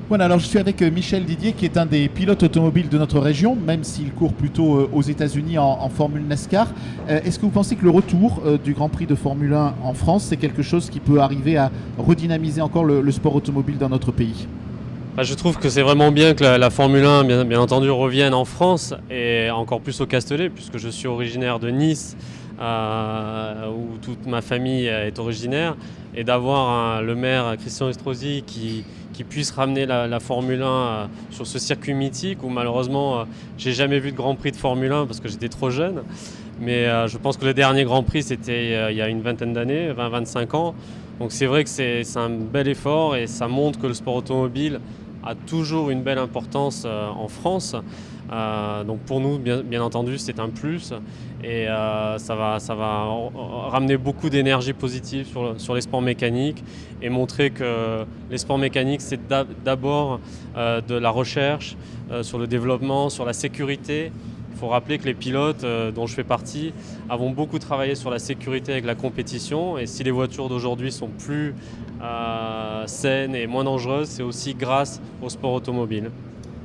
Voilà, alors je suis avec Michel Didier, qui est un des pilotes automobiles de notre région, même s'il court plutôt aux États-Unis en Formule NASCAR. Est-ce que vous pensez que le retour du Grand Prix de Formule 1 en France, c'est quelque chose qui peut arriver à redynamiser encore le sport automobile dans notre pays? Je trouve que c'est vraiment bien que la Formule 1, bien entendu, revienne en France et encore plus au Castellet, puisque je suis originaire de Nice, où toute ma famille est originaire, et d'avoir le maire Christian Estrosi qui puisse ramener la Formule 1 sur ce circuit mythique où malheureusement j'ai jamais vu de Grand Prix de Formule 1 parce que j'étais trop jeune. Mais je pense que le dernier Grand Prix c'était il y a une vingtaine d'années, 20-25 ans. Donc c'est vrai que c'est un bel effort et ça montre que le sport automobile a toujours une belle importance en France. Donc pour nous, bien entendu, c'est un plus et ça va ramener beaucoup d'énergie positive sur les sports mécaniques et montrer que les sports mécaniques, c'est d'abord de la recherche sur le développement, sur la sécurité. Il faut rappeler que les pilotes dont je fais partie avons beaucoup travaillé sur la sécurité avec la compétition et si les voitures d'aujourd'hui sont plus saines et moins dangereuses, c'est aussi grâce au sport automobile.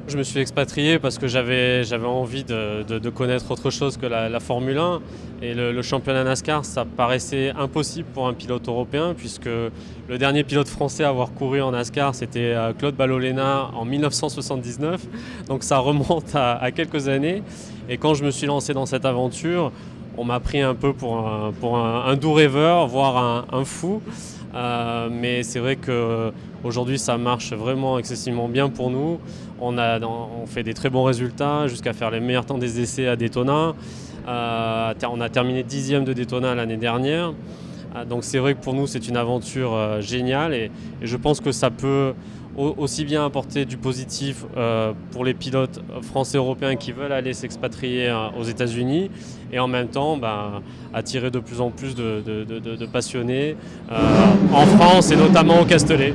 Je me suis expatrié parce que j'avais envie de connaître autre chose que la Formule 1 et le championnat NASCAR, ça paraissait impossible pour un pilote européen puisque le dernier pilote français à avoir couru en NASCAR c'était Claude Ballolena en 1979, donc ça remonte à quelques années et quand je me suis lancé dans cette aventure, on m'a pris un peu pour un doux rêveur, voire un fou. Mais c'est vrai qu'aujourd'hui ça marche vraiment excessivement bien pour nous. On fait des très bons résultats jusqu'à faire les meilleurs temps des essais à Daytona. On a terminé 10e de Daytona l'année dernière. Donc c'est vrai que pour nous c'est une aventure géniale et je pense que ça peut aussi bien apporter du positif pour les pilotes français et européens qui veulent aller s'expatrier aux États-Unis et en même temps attirer de plus en plus de passionnés en France et notamment au Castellet.